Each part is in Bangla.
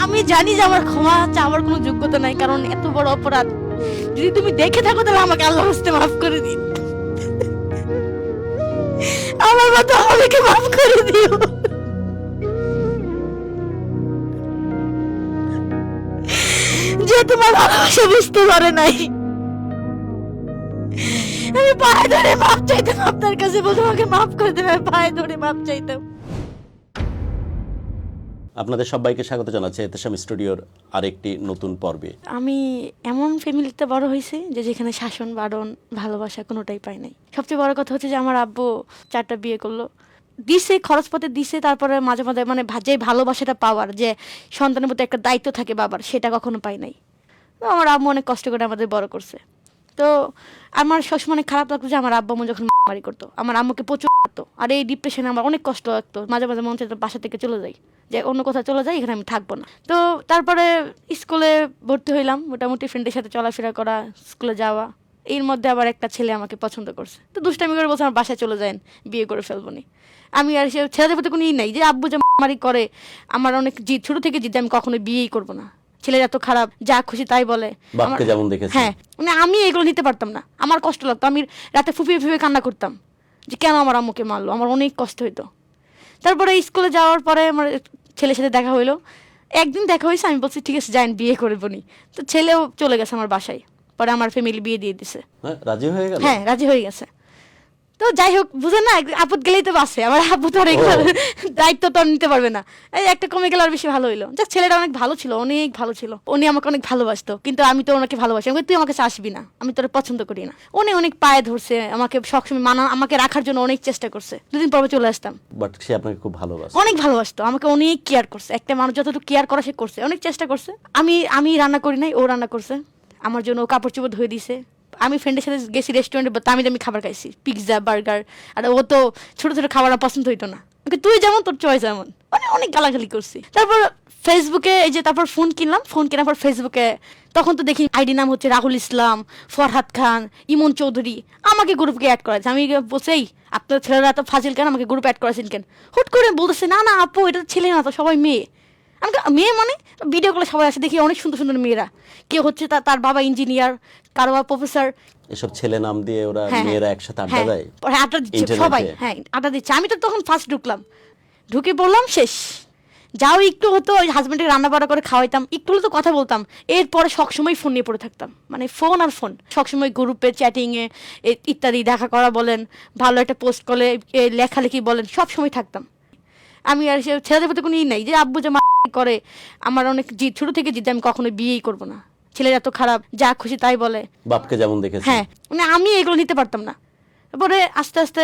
আমি জানি যে আমার ক্ষমা চাওয়ার কোনো যোগ্যতা নাই, কারণ এত বড় অপরাধ যদি তুমি দেখে থাকো তাহলে আমাকে আল্লাহর হস্তে মাফ করে দিন। আমার মতো আমাকে মাফ করে দিও। যে তোমার ভালোবাসা বুঝতে পারে নাই। আমি পায়ে ধরে মাপ চাইতাম আপনার কাছে, বলতো আমাকে মাফ করে দেবে, পায়ে ধরে মাপ চাইতাম। আপনাদের সবাইকে স্বাগত জানাচ্ছি এতেশাম স্টুডিওর আরেকটি নতুন পর্বে। আমি এমন ফ্যামিলিতে বড় হয়েছি যে যেখানে শাসন বারণ ভালোবাসা কোনোটাই পাই নাই। সবচেয়ে বড় কথা হচ্ছে যে আমার আব্বু 4টা বিয়ে করলো, দিছে খরচপত্রে দিছে, তারপরে মাঝে মাঝে মানে যে ভালোবাসাটা পাওয়ার, যে সন্তানের প্রতি একটা দায়িত্ব থাকে বাবার, সেটা কখনো পাই নাই। তো আমার আব্বু অনেক কষ্ট করে আমাদের বড় করছে। তো আমার সবসময় অনেক খারাপ লাগতো যে আমার আব্বু আম্মু যখন মারামারি করতো, আমার আম্মুকে প্রচুর মারতো, আর এই ডিপ্রেশনে আমার অনেক কষ্ট লাগতো। মাঝে মাঝে মন চাইতো বাসা থেকে চলে যাই, যে অন্য কোথাও চলে যাই, এখানে আমি থাকবো না। তো তারপরে স্কুলে ভর্তি হইলাম, মোটামুটি ফ্রেন্ডের সাথে চলাফেরা করা, স্কুলে যাওয়া। এর মধ্যে আবার একটা ছেলে আমাকে পছন্দ করছে, তো দুষ্টামি করে বলছে আমার বাসায় চলে যান, বিয়ে করে ফেলবো নি। আমি আর সে ছেলেদের প্রতি কোনো ই নাই, যে আব্বু যে মারামারি করে, আমার অনেক জিদ, ছোট থেকে জিদ, আমি কখনো বিয়েই করবো না। ছেলেরা এত খারাপ, যা খুশি তাই বলে। বাপকে যেমন দেখেছেন। হ্যাঁ, মানে আমি এগুলো নিতে পারতাম না, আমার কষ্ট লাগতো। আমি রাতে ফুপিয়ে ফুপিয়ে কান্না করতাম যে কেন আমার আম্মুকে মারলো, আমার অনেক কষ্ট হইতো। তারপরে স্কুলে যাওয়ার পরে আমার ছেলের সাথে দেখা হইলো, একদিন দেখা হয়েছে, আমি বলছি ঠিক আছে যাইন বিয়ে করবো নি। তো ছেলেও চলে গেছে আমার বাসায়, পরে আমার ফ্যামিলি বিয়ে দিয়ে দিছে। হ্যাঁ, রাজি হয়ে গেল। হ্যাঁ, রাজি হয়ে গেছে। তো যাই হোক, বুঝেন না, আপদ গেলেই তো বাসে, আমার আপু তো আর দায়িত্ব তো আর নিতে পারবে না। এই একটা কমে গেলে আর বেশি ভালো হইলো। যাক, ছেলেটা অনেক ভালো ছিল, অনেক ভালো ছিল, উনি আমাকে অনেক ভালোবাসতো, কিন্তু আমি তো ওনাকে ভালোবাসি। আমি তুই আমাকে আসবি না, আমি তোর পছন্দ করি না। উনি অনেক পায়ে ধরছে আমাকে, সবসময় আমাকে রাখার জন্য অনেক চেষ্টা করছে। 2 দিন পর চলে আসতাম। বাট সে আপনাকে খুব ভালোবাসে, অনেক ভালোবাসতো, আমাকে অনেক কেয়ার করছে। একটা মানুষ যতটুকু কেয়ার করা সে করছে, অনেক চেষ্টা করছে। আমি রান্না করি নাই, ও রান্না করছে আমার জন্য, ও কাপড় চোপড় ধুয়ে দিছে। আমি ফ্রেন্ডের সাথে গেছি রেস্টুরেন্টে, দামি দামি খাবার খাইছি, পিৎজা, বার্গার। আর ও তো ছোট ছোট খাবার পছন্দ হইতো না, তুই যেমন তোর চয়েস এমন, মানে অনেক গালাগালি করছি। তারপর ফেসবুকে এই যে, তারপর ফোন কিনলাম, ফোন কেনার পর ফেসবুকে তখন তো দেখি আইডি নাম হচ্ছে রাহুল ইসলাম, ফরহাদ খান, ইমন চৌধুরী, আমাকে গ্রুপকে অ্যাড করেছে। আমি বলছি আপনার ছেলেরা এত ফাজিল কেন, আমাকে গ্রুপে অ্যাড করেছেন কেন? হুট করে বলতেছে না না আপু, এটা ছেলে না তো, সবাই মেয়ে। আমি মেয়ে মানে ভিডিও কলে সবাই আসে, দেখি অনেক সুন্দর সুন্দর মেয়েরা, কেউ হচ্ছে তার বাবা ইঞ্জিনিয়ার, কারো বাবা প্রফেসর। এসব ছেলে নাম দিয়ে ওরা হ্যাঁ, মেয়েরা একসাথে আড্ডা দেয়, আড্ডা দিচ্ছে সবাই। হ্যাঁ, আড্ডা দিচ্ছে। আমি তো তখন ফার্স্ট ঢুকলাম, ঢুকে বললাম শেষ। যাও একটু হতো, ওই হাজব্যান্ডকে রান্না বান্না করে খাওয়াইতাম, একটু হলে তো কথা বলতাম। এরপরে সবসময় ফোন নিয়ে পড়ে থাকতাম, মানে ফোন আর ফোন, সবসময় গ্রুপে চ্যাটিংয়ে ইত্যাদি, দেখা করা বলেন, ভালো একটা পোস্ট করলে লেখালেখি বলেন, সবসময় থাকতাম। আমি আর সে ছেলেদের প্রতি কোনো ই নাই, যে আব্বু যে করে, আমার অনেক জিদ, ছোট থেকে জিদ, আমি কখনো বিয়েই করবো না। ছেলেরা এত খারাপ, যা খুশি তাই বলে। বাপকে যেমন দেখেছেন। হ্যাঁ, মানে আমি এগুলো নিতে পারতাম না। তারপরে আস্তে আস্তে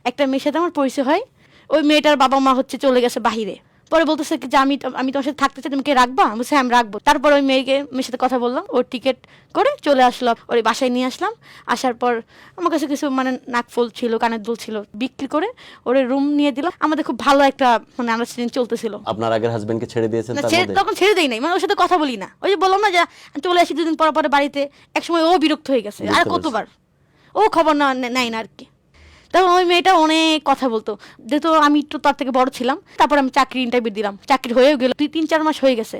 একটা মেয়ের সাথে আমার পরিচয় হয়। ওই মেয়েটার বাবা মা হচ্ছে চলে গেছে বাহিরে। পরে বলতেছে যে আমি তোমার সাথে থাকতে চাই, তুমি কি রাখবা? আমি বলছি আমি রাখবো। তারপর ওই মেয়ের সাথে কথা বললাম, ওর টিকিট করে চলে আসলাম, ওর বাসায় নিয়ে আসলাম। আসার পর আমার কাছে কিছু মানে নাকফুল ছিল, কানের দুল ছিল, বিক্রি করে ওর রুম নিয়ে দিলাম। আমাদের খুব ভালো একটা মানে আন্ডারস্ট্যান্ডিং চলতেছিল। আপনার আগের হাজবেন্ডকে ছেড়ে দিয়েছেন তার মধ্যে? তখন ছেড়ে দেই নাই, মানে ওর সাথে কথা বলি না। ওই যে বললাম না যে চলে আসি 2 দিন পর পরে বাড়িতে, একসময় ও বিরক্ত হয়ে গেছে, আর কতবার ও খবর নেয় না আর কি। তখন ওই মেয়েটা অনেক কথা বলতো, যেহেতু আমি একটু তার থেকে বড় ছিলাম। তারপর আমি চাকরি ইন্টারভিউ দিলাম, চাকরি হয়েও গেল, 3-4 মাস হয়ে গেছে।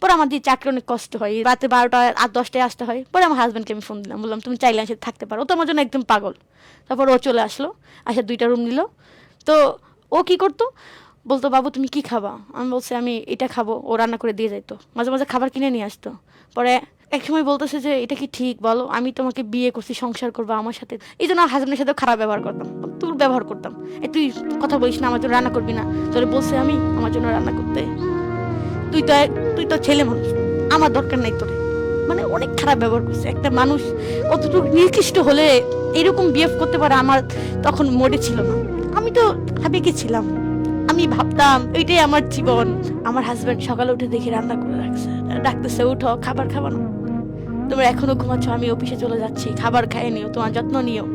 পরে আমার দিয়ে চাকরি অনেক কষ্ট হয়, রাতে 12টা আর 10টায় আসতে হয়। পরে আমার হাজব্যান্ডকে আমি ফোন দিলাম, বললাম তুমি চাইলে সাথে থাকতে পারো। ও তো আমার জন্য একদম পাগল। তারপর ও চলে আসলো, আসে 2টা রুম নিল। তো ও কি করতো, বলতো বাবু তুমি কি খাবা? আমি বলছি আমি এটা খাবো। ও রান্না করে দিয়ে যাইতো, মাঝে মাঝে খাবার কিনে নিয়ে আসতো। পরে এক সময় বলতেছে যে এটা কি ঠিক বলো, আমি তোমাকে বিয়ে করছি, সংসার করবো আমার সাথে। এই জন্য হাজব্যান্ডের সাথে খারাপ ব্যবহার করতাম, তোর ব্যবহার করতাম। তুই কথা বলিস না, আমার জন্য রান্না করবি না, তোরে বলছে আমি আমার জন্য রান্না করতে। তুই তো ছেলে মানুষ, আমার দরকার নাই তোরে। মানে অনেক খারাপ ব্যবহার করছে। একটা মানুষ কতটুকু নিকৃষ্ট হলে এরকম বিহেভ করতে পারে, আমার তখন মোডে ছিল না। আমি তো আবেগে ছিলাম, আমি ভাবতাম এটাই আমার জীবন। আমার হাজব্যান্ড সকালে উঠে দেখি রান্না করে রাখছে, ডাকতেছে উঠো খাবার খাবা না, তোমরা এখনো ঘুমাচ্ছ, আমি অফিসে চলে যাচ্ছি, খাবার খাইয়ে নিও, তোমার যত্ন নিও।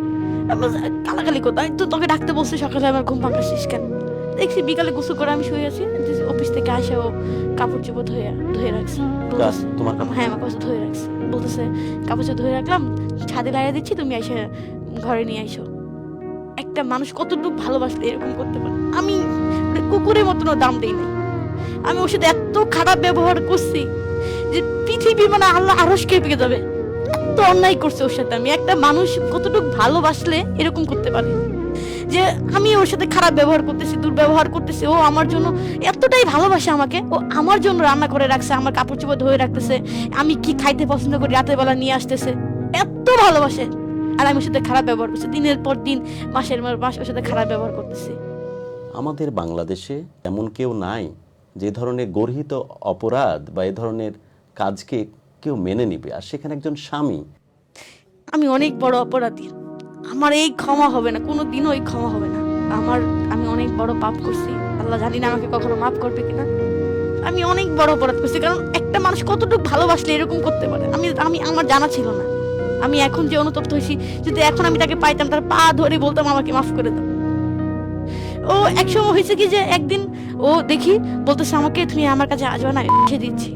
কালাকালি কোথায় তো, তোকে ডাকতে বলছে সকালে, আমার ঘুম ভাঙাচ্ছিস কেন? দেখছি বিকালে গোসল করে আমি শুয়ে আছি, অফিস থেকে আসে ও কাপড় চোপড় ধুয়ে রাখছে। হ্যাঁ, আমার কাছে ধুয়ে রাখছে, বলতেছে কাপড় চোপড় ধুয়ে রাখলাম, ছাদে লাগিয়ে দিচ্ছি, তুমি এসে ঘরে নিয়ে আইসো। একটা মানুষ কতটুকু ভালোবাসলে এরকম করতে পারে? আমি কুকুরের মতনও দাম দেই নাই। আমি ওর সাথে এত খারাপ ব্যবহার করছি যে পৃথিবী মানে আল্লাহ আরশ কেঁপে যাবে, এত অন্যায় করছে ওর সাথে। আমি একটা মানুষ কতটুকু ভালোবাসলে এরকম করতে পারে যে আমি ওর সাথে খারাপ ব্যবহার করতেছি, দুর্ব্যবহার করতেছি। ও আমার জন্য এতটাই ভালোবাসে আমাকে, ও আমার জন্য রান্না করে রাখছে, আমার কাপড় চোপড় ধুয়ে রাখতেছে, আমি কি খাইতে পছন্দ করি রাতের বেলা নিয়ে আসতেছে, এত ভালোবাসে। আর আমি ওর সাথে খারাপ ব্যবহার করছি, দিনের পর দিন, মাসের পর মাস ওর সাথে খারাপ ব্যবহার করতেছি। আমাদের বাংলাদেশে এমন কেউ নাই যে ধরনের গর্হিত অপরাধ বা এই ধরনের কাজকে কেউ মেনে নিবে, আর সেখানে একজন স্বামী। আমি অনেক বড় অপরাধী, আমার এই ক্ষমা হবে না, কোনো দিনও এই ক্ষমা হবে না। আমি অনেক বড় পাপ করছি, আল্লাহ জানি না আমাকে কখনো মাফ করবে কিনা। আমি অনেক বড় অপরাধ করছি, কারণ একটা মানুষ কতটুকু ভালোবাসলে এরকম করতে পারে আমি আমার জানা ছিল না। আমি এখন যে অনুতপ্ত হয়েছি, যদি এখন আমি তাকে পাইতাম, তার পা ধরে বলতাম আমাকে মাফ করে দাও। ও একসময় হয়েছে কি যে একদিন ও দেখি বলতেছে আমাকে, তুমি আমার কাছে আসবে না, রেখে দিচ্ছি,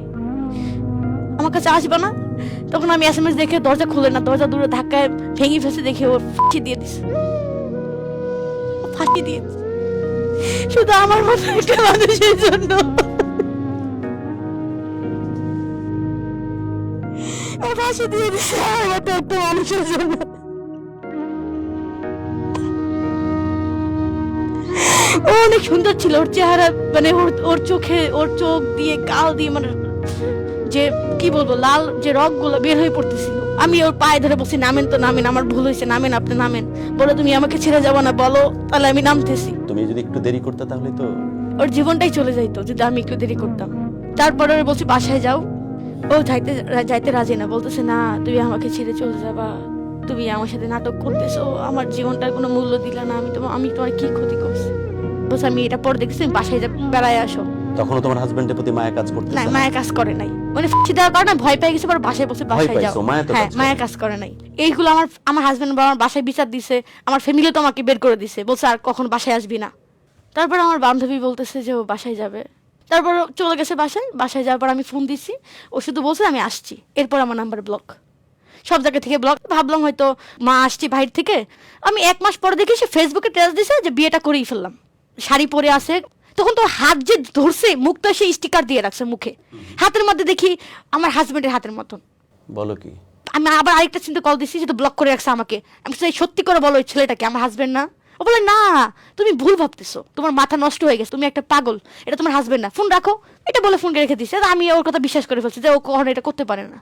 আমার কাছে আসবে না। তখন আমি এসএমএস দেখে দরজা খুলে না, দরজা দূরে ধাক্কায় ভেঙে ফেসে দেখে ও ফাঁসি দিয়ে দিছে, ফাঁসি দিয়ে দিছে শুধু আমার মতো একটা মানুষের জন্য। ও ফাঁসি দিয়ে দিছে আমার মতো একটা মানুষের জন্য। ও অনেক সুন্দর ছিল, ওর চেহারা মানে ওর চোখে, ওর চোখ দিয়ে গাল দিয়ে মানে যে কি বলবো লাল যে রক গুলো বের হয়ে পড়তেছিল। আমি ওর পায়ে ধরে বলছি নামেন তো নামেন, আমার ভুল হয়েছে, নামেন, আপনি নামেন। বলে তুমি আমাকে ছেড়ে যাবো না, বলো, তাহলে আমি নামতেছি। তুমি যদি একটু দেরি করতে তাহলে তো ওর জীবনটাই চলে যাইতো যদি আমি একটু দেরি করতাম। তারপরে বলছি বাসায় যাও, ও যাইতে রাজি না, বলতেছে না তুমি আমাকে ছেড়ে চলে যাবা, তুমি আমার সাথে নাটক করতেছো, আমার জীবনটার কোনো মূল্য দিলা না, আমি তোমার কি ক্ষতি করছি। বলছে আমি এটা পরে দেখছি, বাসায় যা বেড়ায় আসো। তখনও তোমার হাজবেন্ডের প্রতি মায়া কাজ করতেছে না, না? মায়া কাজ করে নাই, মানে ফাঁসি দেওয়ার কারণে ভয় পেয়ে গেছে, পর বাসায় বসে বাসায় যাও। হ্যাঁ, মায়া কাজ করে নাই। এইগুলো আমার হাজবেন্ড আমার বাসায় বিচার দিছে, আমার ফ্যামিলি তো আমাকে বের করে দিছে, বলছে আর কখন বাসায় আসবি না। তারপর আমার বান্ধবী বলতেছে যে ও বাসায় যাবে, তারপর চলে গেছে বাসায় যাওয়ার পর আমি ফোন দিছি, ও শুধু বলছে আমি আসছি, এরপর আমার নাম্বার ব্লক, সব জায়গা থেকে ব্লক। ভাবলাম হয়তো মা আসছি বাইরে থেকে। আমি 1 মাস পরে দেখি সে ফেসবুকে ট্যাগ দিছে যে বিয়েটা করেই ফেললাম, শাড়ি পরে আছে। তখন তো হাত যে ধরছে, মুখটা সে স্টিকার দিয়ে রাখছে মুখে, হাতের মধ্যে দেখি আমার হাজবেন্ডের হাতের মতন। বলো কি? আমি আবার আরেকটা চিন্তা কল দিচ্ছি, সেটা ব্লক করে রাখছে আমাকে। আমি সত্যি করে বলো ওই ছেলেটাকে আমার হাজবেন্ড না? ও বলে না, তুমি ভুল ভাবতেছো, তোমার মাথা নষ্ট হয়ে গেছে, তুমি একটা পাগল, এটা তোমার হাজবেন্ড না, ফোন রাখো, এটা বলে ফোনকে রেখে দিচ্ছে। আমি ওর কথা বিশ্বাস করে ফেলছি যে ও কখনো এটা করতে পারে না।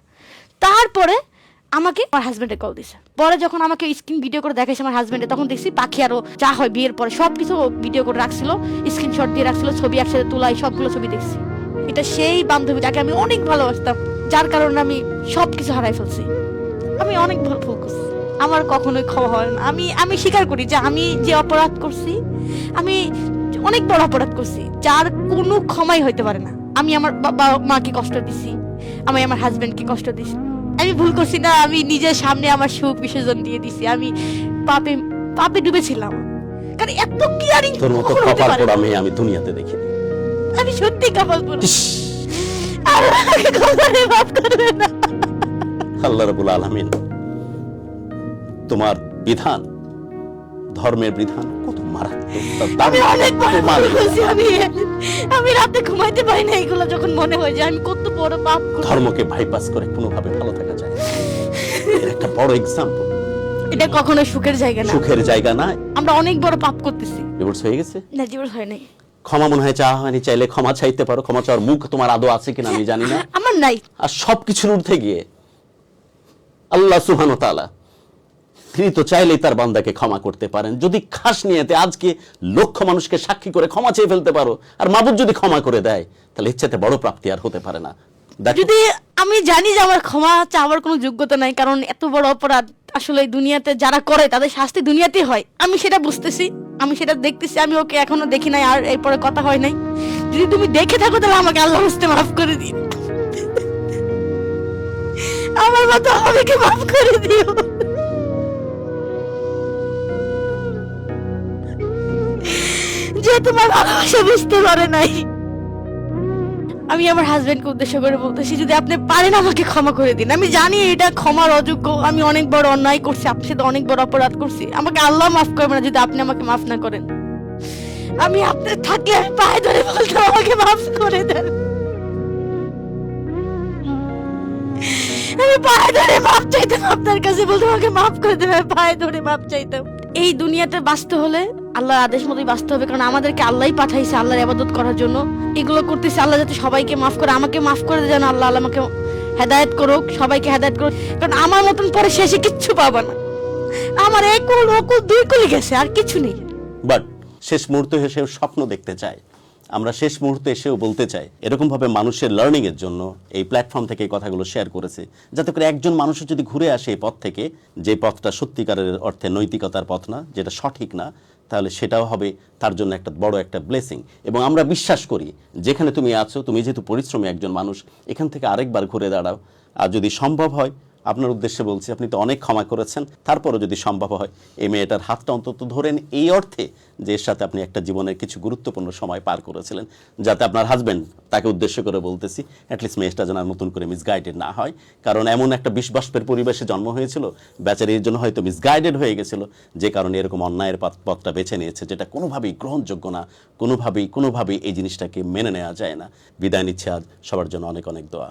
তারপরে আমাকে আমার হাজবেন্ডে কল দিছে, পরে যখন আমাকে স্ক্রিন ভিডিও করে দেখাইছে আমার হাজবেন্ডে, তখন দেখছি পাখি আরো যা হয় বিয়ের পরে সবকিছু ভিডিও করে রাখছিল, স্ক্রিনশট দিয়ে রাখছিল, ছবি একসাথে তোলা, সবগুলো ছবি দেখছি। এটা সেই বান্ধবী যাকে আমি অনেক ভালোবাসতাম, যার কারণে আমি সবকিছু হারাই ফেলছি। আমি অনেক ভুল করছি, আমার কখনোই ক্ষমা হয় না। আমি স্বীকার করি যে আমি যে অপরাধ করছি, আমি অনেক বড় অপরাধ করছি, যার কোনো ক্ষমাই হইতে পারে না। আমি আমার বাবা মাকে কষ্ট দিছি, আমি আমার হাজবেন্ডকে কষ্ট দিছি। আমি ভুল করছি না, আমি নিজের সামনে আমার সুখ বিসর্জন দিয়ে দিছি। আমি পাপে ডুবেছিলাম, কারণ এত কেয়ারিং তোর মতো কপাল পোড়া মেয়ে আমি দুনিয়াতে দেখিনি। আমি সত্যি কপাল পোড়া। আর আমাকে কখনো মাফ করবে না। আল্লাহ রাব্বুল আলামিন তোমার বিধান, ধর্মের বিধান কত মারাত্মক। আমি অনেক বড় পাপ করেছি। আমি রাতে ঘুমাইতে পারি না এগুলো যখন মনে হয় যে আমি কত বড় পাপ করেছি। ধর্মকে বাইপাস করে কোনোভাবে ভালো থাকা যায় না, এর একটা বড় এক্সাম্পল। এটা কখনো সুখের জায়গা না, সুখের জায়গা না। আমরা অনেক বড় পাপ করতেছি। ডিভোর্স হয়ে গেছে? না, ডিভোর্স হয় নাই। ক্ষমা মনে হয় চাওয়া হয়নি, চাইলে ক্ষমা চাইতে পারো। ক্ষমা চাওয়ার মুখ তোমার আদৌ আছে কিনা আমি জানি না, আমার নাই। আর সবকিছুর ঊর্ধ্বে গিয়ে আল্লাহ সুবহানাহু ওয়া তাআলা, তিনি তো চাইলেই তার বান্দাকে ক্ষমা করতে পারেন। যদি খাস নিয়েতে আজকে লক্ষ মানুষকে সাক্ষী করে ক্ষমা চেয়ে ফেলতে পারো, আর মাবুদ যদি ক্ষমা করে দেয়, তাহলে এর চাইতে বড় প্রাপ্তি আর হতে পারে না। যদি আমি জানি যে আমার ক্ষমা চাওয়ার কোনো যোগ্যতা নাই, কারণ এত বড় অপরাধ আসলে দুনিয়াতে যারা করে তাদের শাস্তি দুনিয়াতেই হয়, আমি সেটা বুঝতেছি, আমি সেটা দেখতেছি। আমি ওকে এখনো দেখি নাই, আর এরপরে কথা হয় নাই। যদি তুমি দেখে থাকো তাহলে আমাকে আল্লাহ বুঝতে মাফ করে দিন, আমার মতো আমাকে মাফ করে দিও। যে তোমার ভালোবাসা বুঝতে পারে নাই। আমি আমার হাজবেন্ডকে উদ্দেশ্য করে বলতেছি, যদি আপনি পারেন আমাকে ক্ষমা করে দিন। আমি জানি এটা ক্ষমার অযোগ্য, আমি অনেক বড় অন্যায় করছি, আপনার সাথে অনেক বড় অপরাধ করছি, আমাকে আল্লাহ মাফ করবে না যদি আপনি আমাকে মাফ না করেন। আমি আপনার থাকলে আমি পায়ে ধরে বলতাম আমাকে মাফ করে দেন। আমি পায়ে ধরে মাপ চাইতাম আপনার কাছে, বলতাম আমাকে মাফ করে দেবে, পায়ে ধরে মাপ চাইতাম। এই দুনিয়াতে বাঁচতে হলে আল্লাহর আদেশ মতোই বাঁচতে হবে, কারণ আমাদেরকে আল্লাহই পাঠাইছে আল্লাহর ইবাদত করার জন্য। এগুলো করতেছে আল্লাহ যাতে সবাইকে মাফ করে, আমাকে মাফ করে দেন আল্লাহ, আল্লাহ আমাকে হেদায়েত করুক, সবাইকে হেদায়েত করুক, কারণ আমার মতন পরে শেষে কিচ্ছু পাবা না। আমার এক কুল ওকুল দুই কুলি গেছে, আর কিছু নেই। বাট শেষ মুহূর্তে এসেও স্বপ্ন দেখতে চাই, আমরা শেষ মুহূর্তে এসেও বলতে চাই, এরকম ভাবে মানুষের লার্নিং এর জন্য এই প্ল্যাটফর্ম থেকে এই কথাগুলো শেয়ার করেছে, যাতে করে একজন মানুষ যদি ঘুরে আসে এই পথ থেকে, যে পথটা সত্যিকারের অর্থে নৈতিকতার পথ না, যেটা সঠিক না, তাহলে সেটাও হবে তার জন্য একটা বড় একটা ব্লেসিং। এবং আমরা বিশ্বাস করি যেখানে তুমি আছো, তুমি যেহেতু পরিশ্রমী একজন মানুষ, এখান থেকে আরেকবার ঘুরে দাঁড়াও। আর যদি সম্ভব হয়, আপনার উদ্দেশ্যে বলছি, আপনি তো অনেক ক্ষমা করেছেন, তারপরও যদি সম্ভব হয় এই মেয়েটার হাতটা অন্তত ধরেন, এই অর্থে যে এর সাথে আপনি একটা জীবনের কিছু গুরুত্বপূর্ণ সময় পার করেছিলেন, যাতে আপনার হাজবেন্ড, তাকে উদ্দেশ্য করে বলতেছি, অ্যাটলিস্ট মেয়েটা যেন আর নতুন করে মিসগাইডেড না হয়। কারণ এমন একটা বিশ্বাসের পরিবেশে জন্ম হয়েছিল, বেচারির জন্য হয়তো মিসগাইডেড হয়ে গেছিল, যে কারণে এরকম অন্যায়ের পথটা বেছে নিয়েছে, যেটা কোনোভাবেই গ্রহণযোগ্য না, কোনোভাবেই এই জিনিসটাকে মেনে নেওয়া যায় না। বিদায় নিচ্ছে আজ, সবার জন্য অনেক অনেক দোয়া।